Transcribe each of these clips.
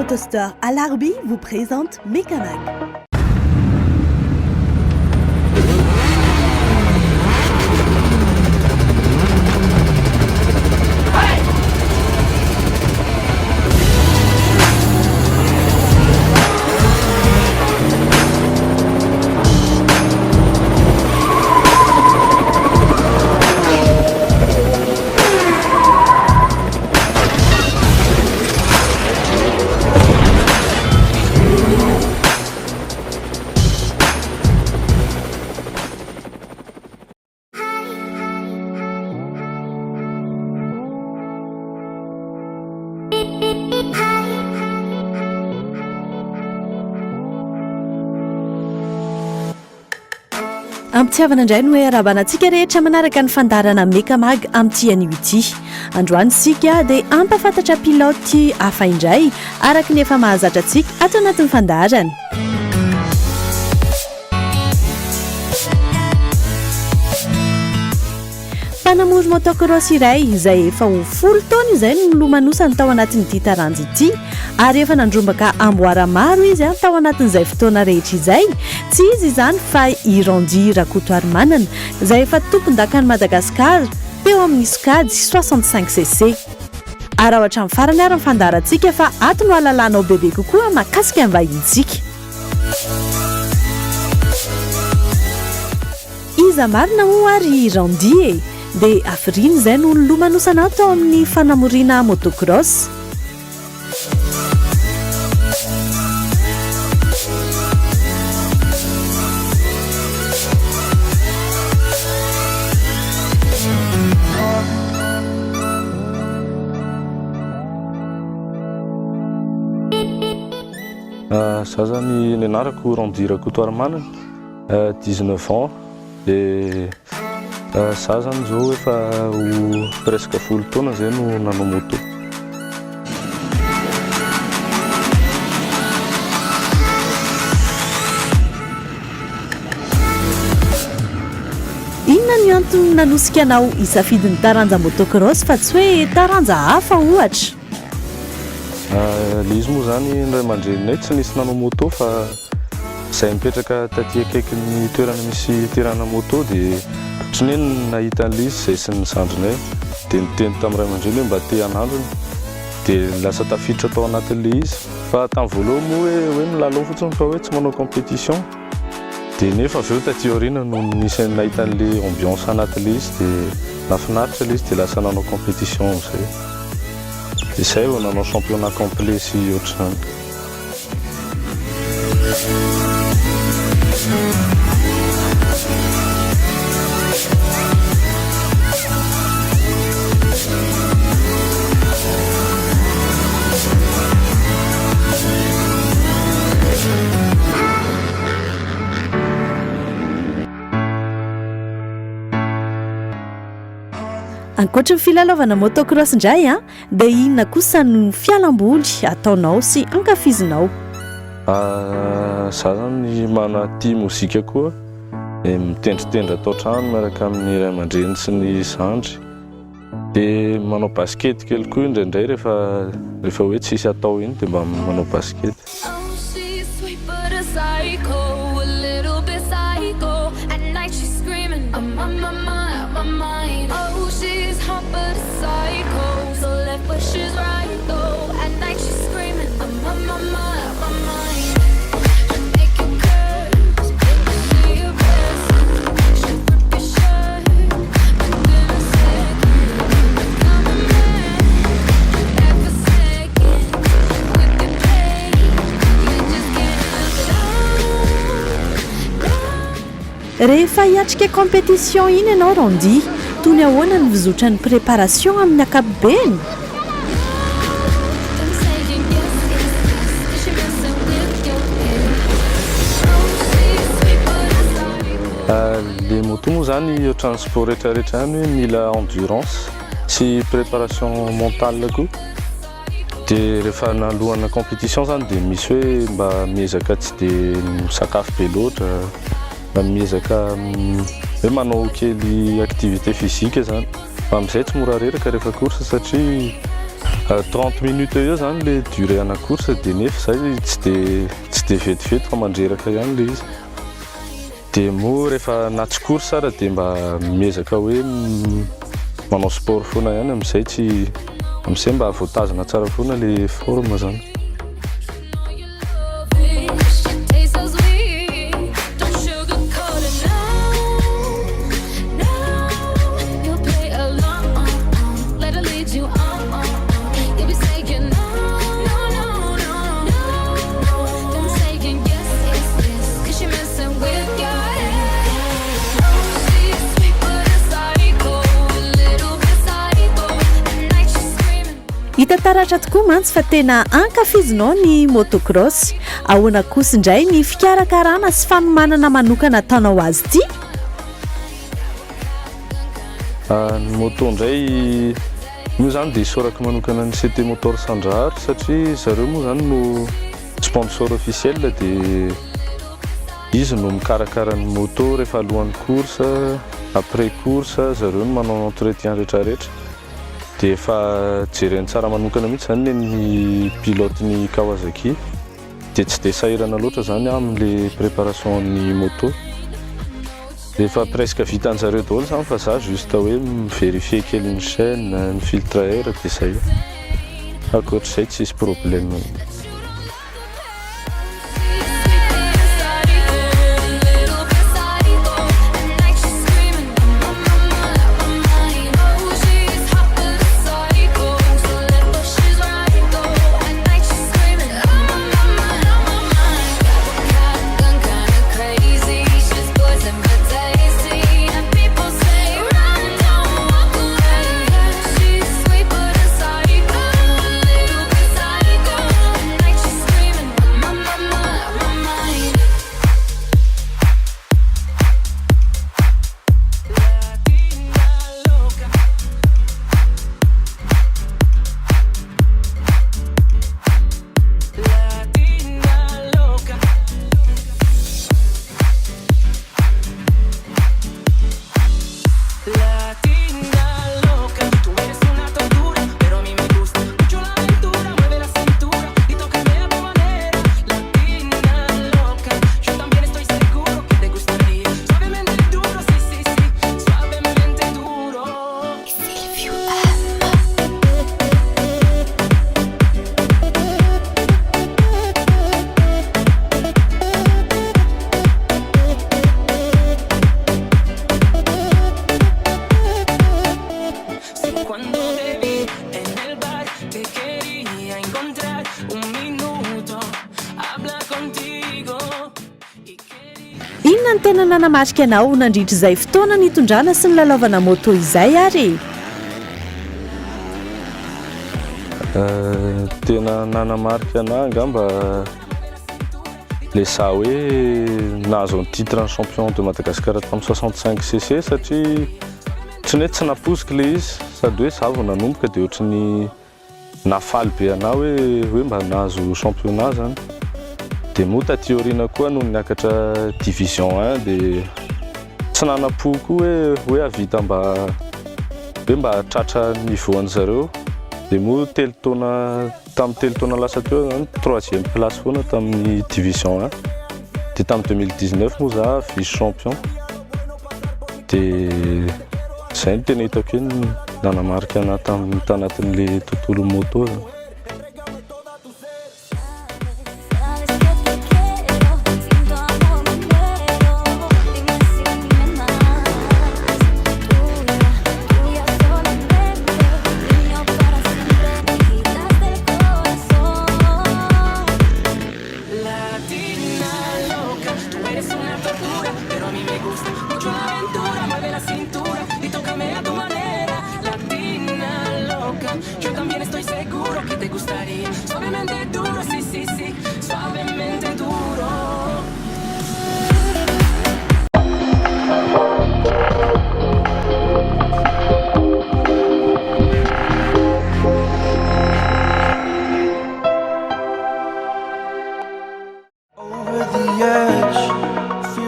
Autostore à l'Arby vous présente Mekamag. Ampitiavana indray no hoe arabanantsika rehetra manaraka ny fandarana Mekamag amin'ity anio ity. Androany sika dia ampafantatra piloty hafa indray araka ny efa mahazatra antsika ato anatin'ny fandarana. Mpanamory motocross iray izay efa ho 10 taona izay no lomanosany tao anatin'ity taranjy ity ary efa nandrombaka amboara maro izy tao anatin'izay fotoana rehetra izay. Tsy izy izany fa i Randy Rakotoarimanana izay efa tompon-dakany Madagasikara teo amin'ny sokady 65cc. Ary ao hatramin'ny farany ary ny fandarantsika fa ato no ahalalànao bebe kokoa mahakasika ny vahinintsika. Iza marina moa ary Randy dia afiriny izay no lomanosana tao amin'ny fanamoriana motocross. Za zany ny anarako Randy Rakotoarimanana 19 ans dia za zany zao efa ho presque 10 taona zay no nanao moto. Inona ny antony nanosika anao hisafidin'ny taranja motocross fa tsy hoe taranja hafa ohatra? Ilay izy moa zany indray aman-dreninay tsy nisy nanao moto fa izay mipetraka taty akaikin'ny toerana misy tirana moto dia ohatran'ny nahita an'ilay izy izay sy ny zandrinay dia niteny tamin'ny ray aman-dreny hoe mba te hanandrony dia lasa tafiditra tao anatin'ilay izy fa tamin'ny voalohany moa hoe milalao fotsiny fa hoe tsy manao compétition dia nefa avy eo taty aoriana no nisy nahita an'ilay ambiance anatin'ilay izy dia nahafinaritra ilay izy dia lasa nanao compétition amin'izay. Izay ho nanao championnat complet sy ohatr'izany. Ankoatra ny filalaovana motocross indray dia inona kosa no fialamboly ataonao sy ankafizinao? Za zany tia mozika koa, mitendritendry atao trano miaraka amin'ny ray aman-dreny sy ny zandry. Dia manao basket kely koa indraindray rehefa hoe tsisy atao iny dia mba manao basket. Rehefa hiatrika compétition iny ianao Randy, toy ny ahoana ny mizotra ny préparation amin'ny ankapobeny? Le moto moa zany ohatran'ny sport rehetrarehetra ihany hoe mila endurance sy préparation mentale koa. Dia rehefa nalohana compétition zany dia misy hoe mba miezaka tsy dia misakafo be loatra, mba miezaka hoe manao kely activité physique zany. Fa amin'izay tsy mora reraka rehefa course satria 30 minutes eo zany le duré ana course dia nefa zay tsy dia vetivety fa mandreraka ihany le izy dia moa rehefa na tsy course ara dia mba miezaka hoe manao sport foana ihany amizay mba voatazana tsara foana le forme zany. Hita taratra tokoa mantsy fa tena ankafizinao ny motocross. Ahoana kosa indray ny fikarakarana sy fanomanana manokana ataonao azy ity? Ny moto indray io zany dia sorako manokana ny CT Motor Sandrahary satria zareo moa zany no sponsor officiel dia izy no mikarakara ny moto rehefa alohan'ny course, après course zareo no manao entretien rehetrarehetra dia efa jereny tsara manokana mihitsy zany ny pilote ny Kawasaki dia tsy dia sahirana loatra zany amin'le préparation ny moto dia efa presque vitan'zareo daholo zany fa za juste hoe mivérifier kely ny chaîne, ny filtre air dia zay akoatr'izay tsy misy problème. Inona ny tena nanamarika anao nandritra izay fotoana nitondrana sy ny lalaovana moto izay ary? Tena nanamarika anahy angamba le za hoe nahazo ny titre ny champion de Madagascar tamin'ny 65cc satria tsy naposika le izy sady hoe za vao nanomboka dia ohatran'ny nafaly be anahy hoe mba nahazo championnat zany dia moa taty aoriana koa no niakatra division 1 dia tsy nanapo koa hoe havita mba tratra niveau an'zareo dia moa tamin'ny telo taona lasa teo zany 3e place foana tamin'ny division 1 dia tamin'ny 2019 moa za vice champion dia zay no tena hitako hoe nanamarika anahy tanatin'le tontolo moto zany.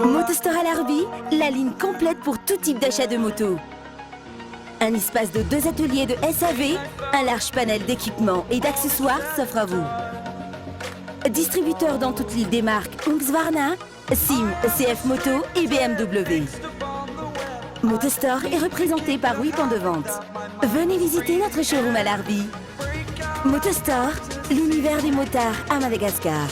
Motostore à l'Arby, la ligne complète pour tout type d'achat de moto. Un espace de 2 ateliers de SAV, un large panel d'équipements et d'accessoires s'offre à vous. Distributeur dans toute l'île des marques Husqvarna, Sim, CF Moto et BMW. Motostore est représenté par 8 points de vente. Venez visiter notre showroom à l'Arby. Motostore, l'univers des motards à Madagascar.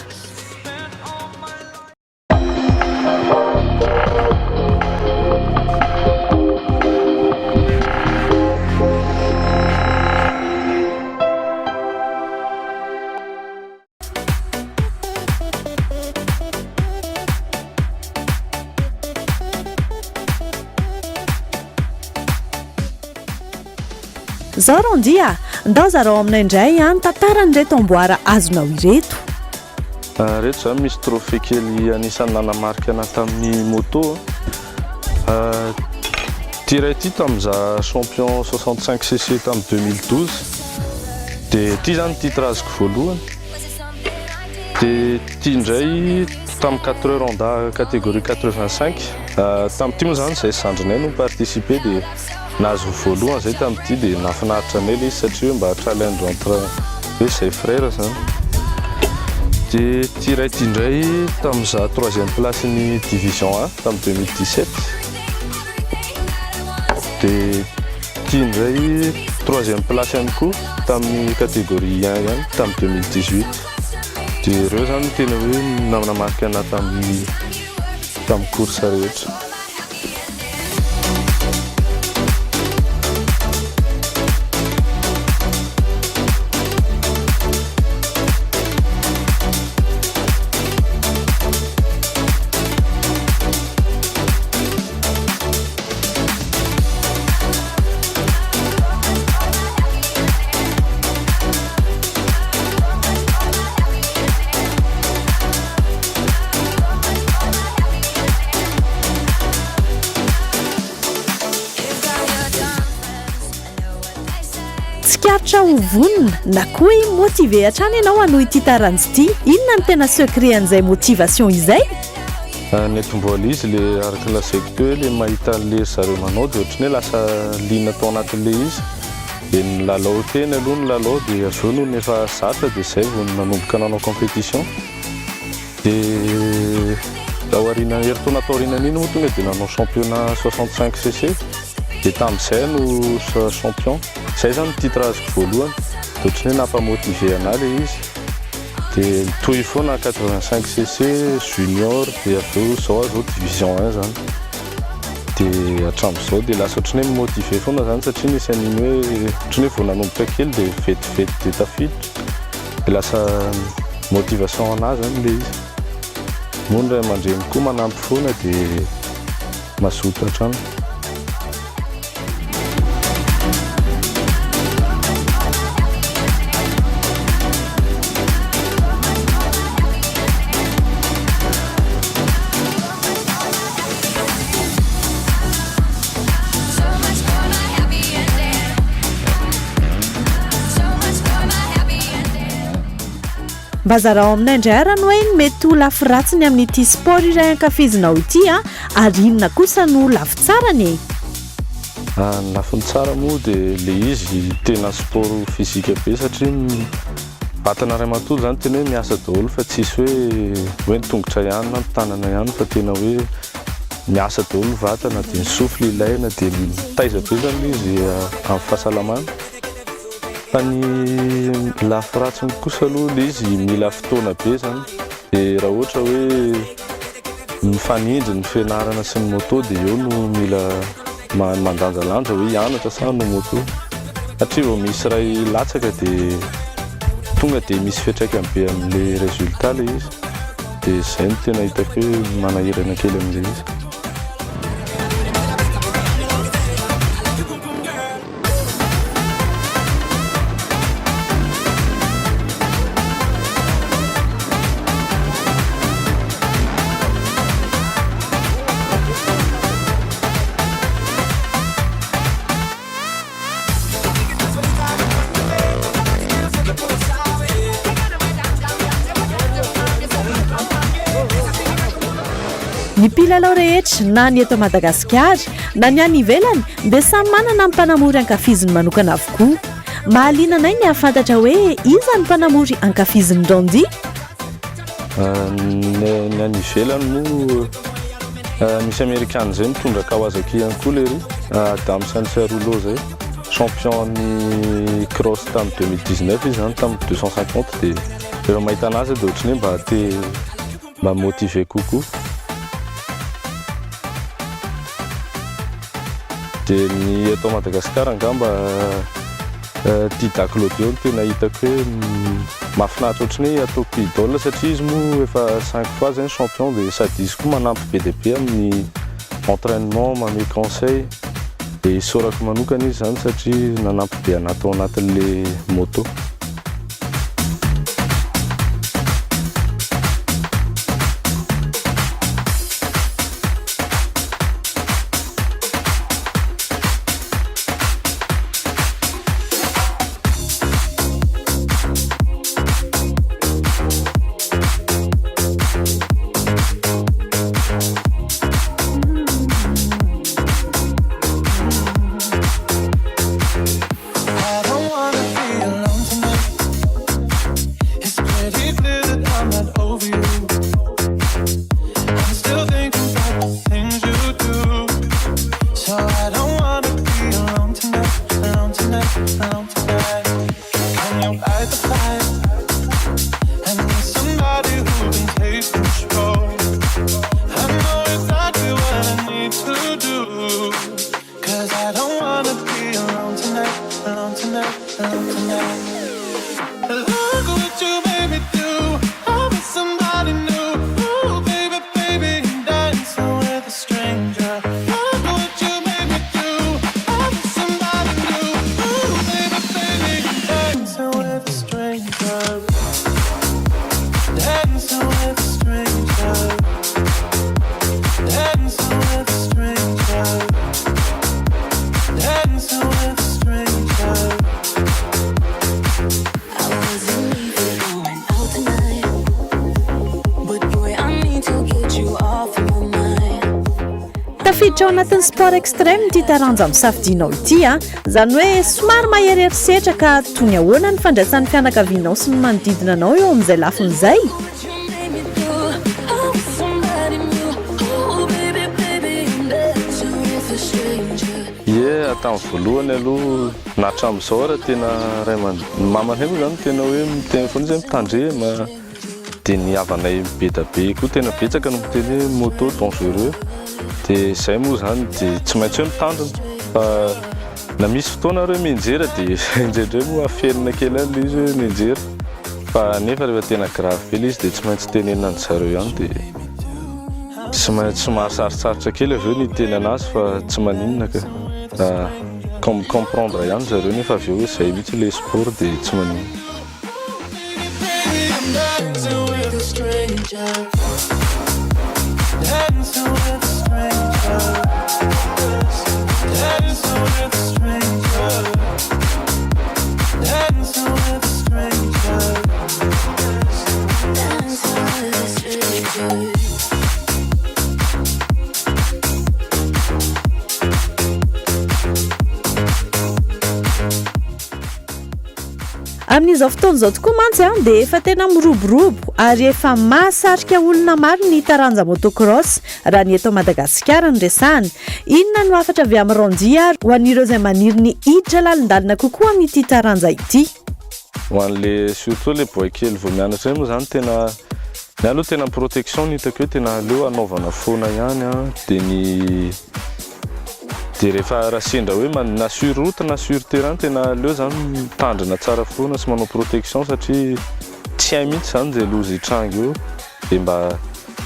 Zao rondia ndao zareo aminay indray any tantaran'ireto amboara azonao ireto. Reto zany misy trophée kely anisan'ny nanamarika ana tamin'ny moto. Ty ray ty tamin'iza champion 65cc tamin'ny 2012. Dia ty zany titre azoko voalohany. Dia ty indray tamin'ny 4 heures Honda catégorie 85. Tamin'ity moa zany izay sandrinay no participer dia nahazo voalohany zay tamin'ity dia nahafinaritra anay ilay izy satria hoe mba challenge entre hoe izay frère zany. Dia ty ray ty indray tamin'iza 3e place ny division 1 tamin'ny 2017. Dia ty indray 3e place ihany koa tamin'ny catégorie 1 ihany tamin'ny 2018. Dia ireo zany tena hoe nanamarika ana tamin'ny course rehetra. Tsikaritra ho vonona na koa hoe motive hatrany ianao hanohy ity taranjy ity. Inona ny tena secret an'izay motivation izay? Ny etom-bola izy le araka lazaiko teo hoe le mahita an'le zareo manao dia ohatrany hoe lasa liana tao anatin'le izy. Dia nilalao teny aloha nilalao dia avy eo no nefa zatra dia izay vao nanomboka nanao compétition. Dia aoriana heritaona tao aorianan'iny moa tonga dia nanao championnat 65cc. Dia tamin'izay no champion. Izay zany titre azoko voalohany. Dia ohatrany hoe nampamotive ana le izy. Dia toy foana 85cc junior dia avy eo zao division 1 zany. Dia hatramin'izao dia lasa ohatrany hoe motive foana zany satria nisy an'iny hoe ohatrany hoe vao nanomboka kely dia vetivety dia tafiditra. Dia lasa motivation ana zany le izy. Moa ny ray aman-dreny koa manampy foana dia mazoto hatrany. Mba zarao aminay indray arany hoe mety ho lafy ratsiny amin'ity sport iray ankafizinao ity ary inona kosa no lafy tsarany e? Ny lafiny tsara moa dia le izy tena sport fizika be satria vatana ray manontolo zany tena hoe miasa daholo fa tsisy hoe ny tongotra ihany na ny tanana ihany fa tena hoe miasa daholo ny vatana dia ny sofily ilaina dia mitaiza be zany izy amin'ny fahasalamana. Fa ny lafy ratsiny kosa aloha le izy mila fotoana be zany. Dia raha ohatra hoe mifanindry ny fianarana sy ny moto dia eo no mila mandanjalanja hoe hianatra sa no moto. Satria vao misy ray latsaka dia tonga dia misy fiantraikany be amin'le résultat le izy. Dia izay no tena hitako hoe manahirana kely amin'le izy. ny mpilalao rehetra na ny eto Madagasikara na ny any ivelany dia samy manana ny mpanamory ankafiziny manokana avokoa. Mahaliana anay ny hafantatra hoe iza ny mpanamory ankafiziny Ndondi? Ny any ivelany moa misy Amerikana zay mitondra Kawasaki ihany koa lery Adam Sanserulo zay champion ny cross tamin'ny 2019 izy zany tamin'ny 250 dia rehefa mahita anazy dia ohatrany hoe mba te mba motivé kokoa. Dia ny eto Madagasikara angamba Dida Claudio no tena hitako hoe mahafinaritra ohatrany hoe ataoko idole satria izy moa efa 5 fois zany champion dia sady izy koa manampy be dia be amin'ny entraînement, manome conseil dia isaorako manokana izy zany satria nanampy be anaty ao anatin'le moto. Tafiditra ao anatin'ny sport extrême ity taranja misafidianao ity zany hoe somary maherihery ka toy ny ahoana ny fandraisan'ny fianakavianao sy ny manodidina anao eo amin'izay lafin'izay. Tamin'ny voalohany aloha na hatramin'izao ara tena ray mamanay moa zany tena hoe miteny foana zay mitandrema dia ny havanay be da be koa tena betsaka no miteny hoe moto dangereux dia izay moa zany dia tsy maintsy hoe mitandrina fa na misy fotoana reo mianjera dia indrendray moa aferina kely any izy hoe mianjera fa nefa rehefa tena grave be izy dia tsy maintsy tenenina ny zareo ihany dia tsy maintsy mahasarosarotra kely avy eo ny teny anazy fa tsy maninona ka comprendre ihany zareo nefa avy eo hoe izay mihitsy le sport dia tsy maninona. Amin'izao fotoan'izao tokoa mantsy dia efa tena miroborobo ary efa mahasarika olona maro ny taranja motocross raha ny eto Madagasikara ny resahana. Inona no hafatra avy amin'ny randia ho an'ireo izay maniry ny hiditra lalindalina kokoa amin'ity taranja ity? Ho an'le surtout le boy kely vao mianatra moa zany tena ny aloha tena protection ny hitako hoe tena aleo anaovana foana ihany dia rehefa raha sendra hoe na sur route na sur terrain tena aleo zany mitandrina tsara foana sy manao protection satria tsy hay mihitsy zany zay loza hitrangy eo dia mba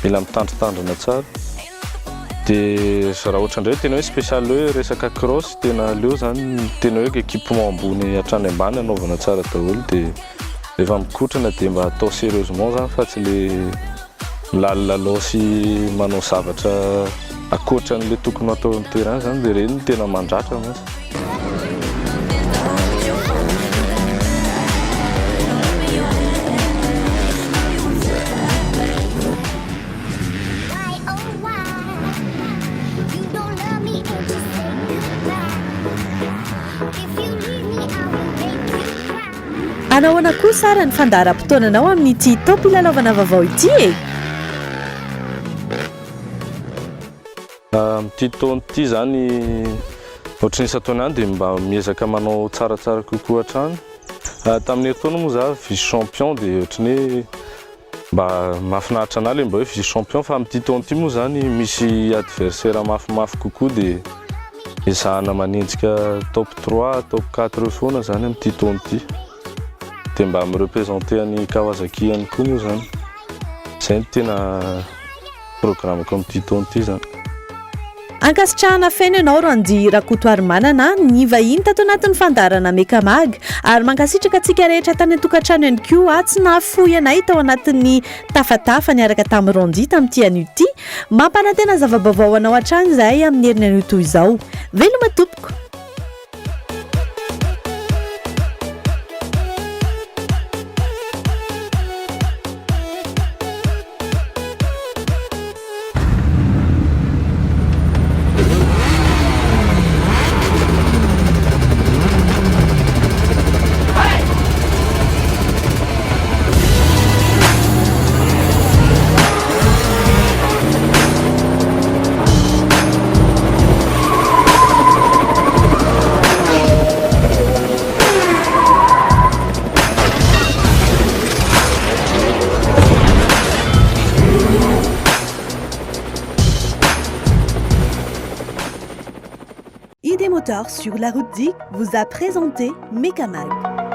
mila mitandritandrina tsara. Dia raha ohatra indray tena hoe spécial hoe resaka cross tena aleo zany tena hoe équipement ambony hatrany ambany anaovana tsara daholo dia rehefa mikotrana dia mba atao sérieusement zany fa tsy le milalao sy manao zavatra akoatran'le tokony atao amin'ny terrain zany dia ireny tena mandratra mantsy. anahoana koa sara ny fandaharam-potoananao amin'ity taopilalaovana vaovao ity e amin'ity taona ity zany ohatry ny isataony any dia mba miezaka manao tsaratsara kokoa hatrany tamin'ny herintaona moa za vice champion dia ohatry ny hoe mba mahafinaritra anah le mba hoe vice champion fa amin'ity taona ity moa zany misy adversaire mafimafy kokoa dia ezahana manenjika top 3 top 4 foana zany amin'ity taona ity dia mba mireprésenter any Kawasaki any koa moa zany izay no tena programmeko amin'ity taona ity zany ankasitrahana feno ianao Randy Rakotoary Manana ny vahiny tato anatin'ny fandarana Mekamag ary mankasitraka antsika rehetra tany an-tokantrano ihany koa tsy nahafoy anay tao anatin'ny tafatafa niaraka tamin'ny Randy tamin'ity anio ity mampanantena zava-baovao anao hatrany izahay amin'ny heriny anio toy izao veloma tompoko. ID Moteur sur la route d'Ic vous a présenté Mekamag.